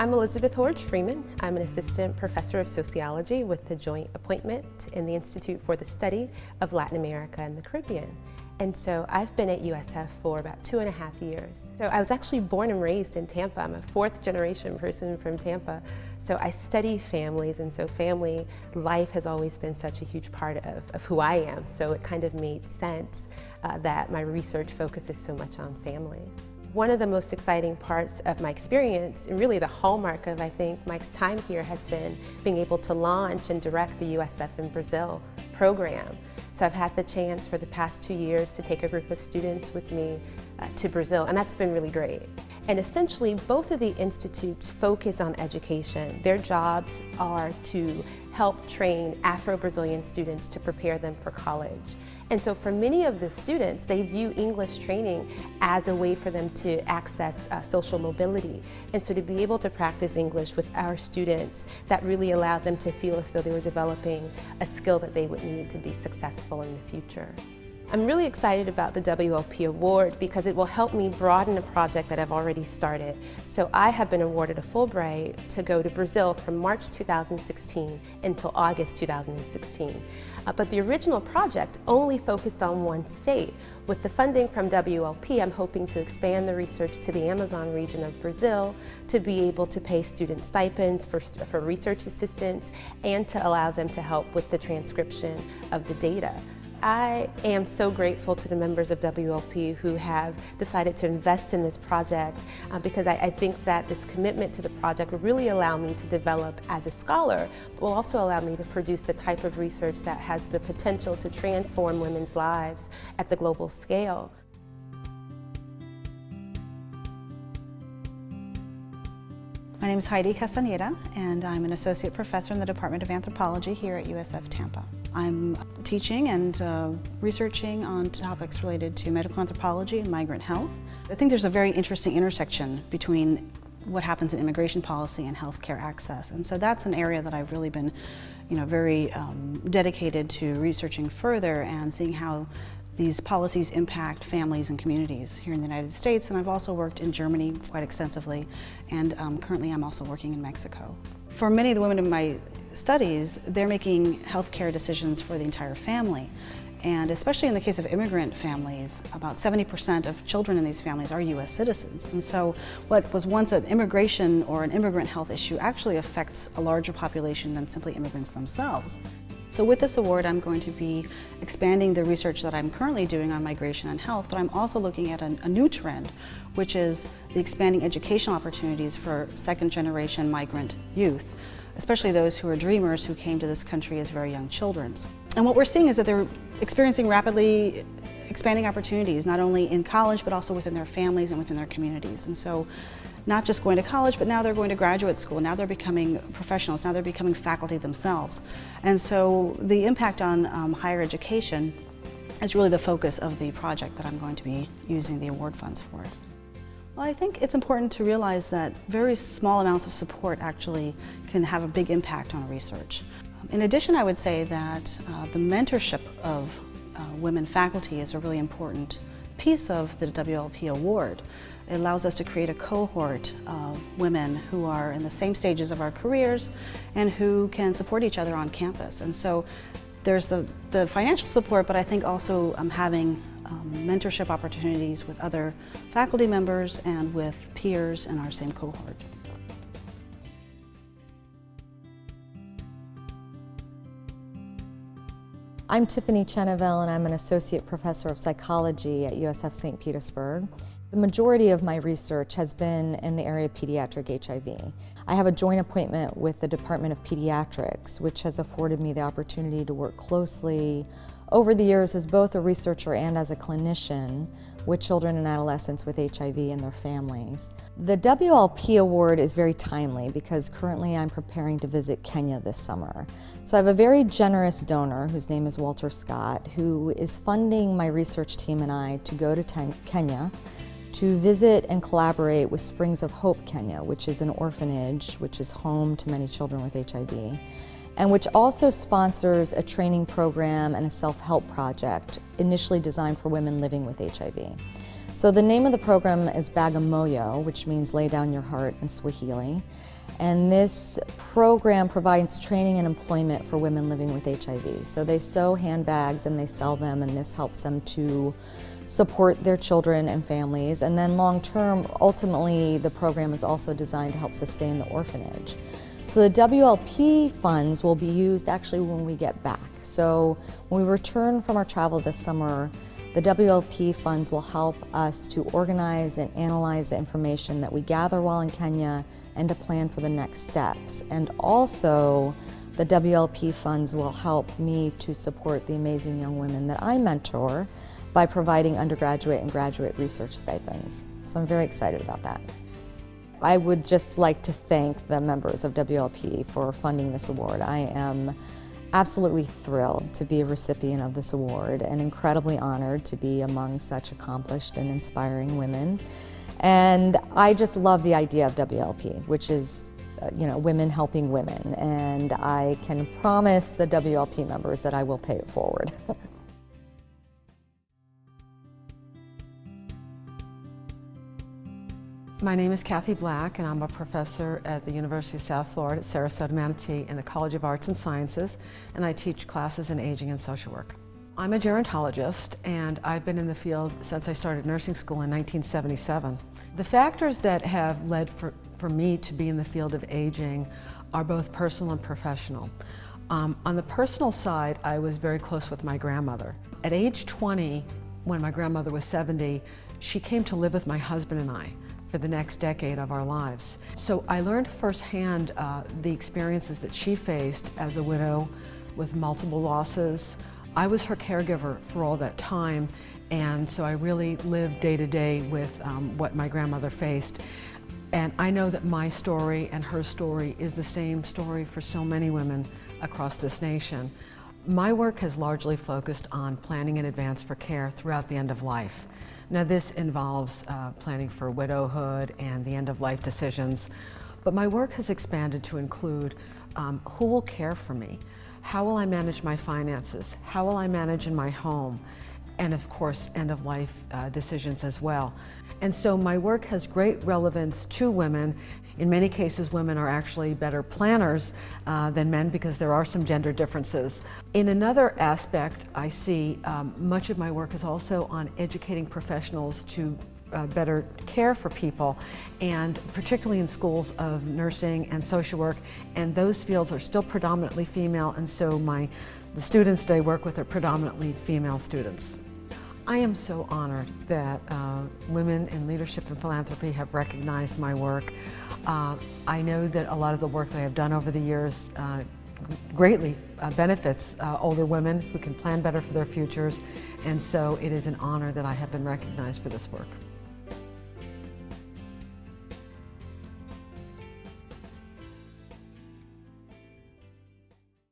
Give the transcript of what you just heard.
I'm Elizabeth Horge Freeman. I'm an assistant professor of sociology with the joint appointment in the Institute for the Study of Latin America and the Caribbean. And so I've been at USF for about 2.5 years. So I was actually born and raised in Tampa. I'm a fourth generation person from Tampa. So I study families, and so family life has always been such a huge part of who I am. So it kind of made sense that my research focuses so much on families. One of the most exciting parts of my experience, and really the hallmark of, I think, my time here, has been being able to launch and direct the USF in Brazil program. So I've had the chance for the past 2 years to take a group of students with me to Brazil, and that's been really great. And essentially, both of the institutes focus on education. Their jobs are to help train Afro-Brazilian students to prepare them for college. And so for many of the students, they view English training as a way for them to access social mobility. And so to be able to practice English with our students, that really allowed them to feel as though they were developing a skill that they would need to be successful in the future. I'm really excited about the WLP Award because it will help me broaden a project that I've already started. So I have been awarded a Fulbright to go to Brazil from March 2016 until August 2016. But the original project only focused on one state. With the funding from WLP, I'm hoping to expand the research to the Amazon region of Brazil, to be able to pay student stipends for research assistants, and to allow them to help with the transcription of the data. I am so grateful to the members of WLP who have decided to invest in this project because I think that this commitment to the project will really allow me to develop as a scholar, but will also allow me to produce the type of research that has the potential to transform women's lives at the global scale. My name is Heidi Kazan Ada, and I'm an associate professor in the Department of Anthropology here at USF Tampa. I'm teaching and researching on topics related to medical anthropology and migrant health. I think there's a very interesting intersection between what happens in immigration policy and healthcare access, and so that's an area that I've really been, very dedicated to researching further and seeing how these policies impact families and communities here in the United States. And I've also worked in Germany quite extensively, and currently I'm also working in Mexico. For many of the women in my studies, they're making healthcare decisions for the entire family. And especially in the case of immigrant families, about 70% of children in these families are US citizens. And so what was once an immigration or an immigrant health issue actually affects a larger population than simply immigrants themselves. So with this award, I'm going to be expanding the research that I'm currently doing on migration and health, but I'm also looking at a new trend, which is the expanding educational opportunities for second-generation migrant youth, especially those who are dreamers who came to this country as very young children. And what we're seeing is that they're experiencing rapidly expanding opportunities, not only in college, but also within their families and within their communities. And so not just going to college, but now they're going to graduate school. Now they're becoming professionals. Now they're becoming faculty themselves. And so the impact on higher education is really the focus of the project that I'm going to be using the award funds for. Well, I think it's important to realize that very small amounts of support actually can have a big impact on research. In addition, I would say that the mentorship of women faculty is a really important piece of the WLP Award. It allows us to create a cohort of women who are in the same stages of our careers and who can support each other on campus. And so there's the financial support, but I think also having mentorship opportunities with other faculty members and with peers in our same cohort. I'm Tiffany Chen, and I'm an associate professor of psychology at USF St. Petersburg. The majority of my research has been in the area of pediatric HIV. I have a joint appointment with the Department of Pediatrics, which has afforded me the opportunity to work closely over the years as both a researcher and as a clinician with children and adolescents with HIV and their families. The WLP Award is very timely because currently I'm preparing to visit Kenya this summer. So I have a very generous donor whose name is Walter Scott, who is funding my research team and I to go to Kenya to visit and collaborate with Springs of Hope Kenya, which is an orphanage which is home to many children with HIV, and which also sponsors a training program and a self-help project initially designed for women living with HIV. So the name of the program is Bagamoyo, which means lay down your heart in Swahili. And this program provides training and employment for women living with HIV. So they sew handbags and they sell them, and this helps them to support their children and families. And then long term, ultimately, the program is also designed to help sustain the orphanage. So the WLP funds will be used actually when we get back. So when we return from our travel this summer, the WLP funds will help us to organize and analyze the information that we gather while in Kenya and to plan for the next steps. And also, the WLP funds will help me to support the amazing young women that I mentor by providing undergraduate and graduate research stipends. So I'm very excited about that. I would just like to thank the members of WLP for funding this award. I am absolutely thrilled to be a recipient of this award and incredibly honored to be among such accomplished and inspiring women. And I just love the idea of WLP, which is women helping women. And I can promise the WLP members that I will pay it forward. My name is Kathy Black, and I'm a professor at the University of South Florida at Sarasota Manatee in the College of Arts and Sciences, and I teach classes in aging and social work. I'm a gerontologist, and I've been in the field since I started nursing school in 1977. The factors that have led for me to be in the field of aging are both personal and professional. On the personal side, I was very close with my grandmother. At age 20, when my grandmother was 70, she came to live with my husband and I for the next decade of our lives. So I learned firsthand the experiences that she faced as a widow with multiple losses. I was her caregiver for all that time, and so I really lived day to day with what my grandmother faced. And I know that my story and her story is the same story for so many women across this nation. My work has largely focused on planning in advance for care throughout the end of life. Now this involves planning for widowhood and the end-of-life decisions, but my work has expanded to include who will care for me, how will I manage my finances, how will I manage in my home, and of course end-of-life decisions as well. And so my work has great relevance to women. In many cases, women are actually better planners than men because there are some gender differences. In another aspect, I see much of my work is also on educating professionals to better care for people, and particularly in schools of nursing and social work, and those fields are still predominantly female, and so the students that I work with are predominantly female students. I am so honored that women in leadership and philanthropy have recognized my work. I know that a lot of the work that I have done over the years greatly benefits older women who can plan better for their futures, and so it is an honor that I have been recognized for this work.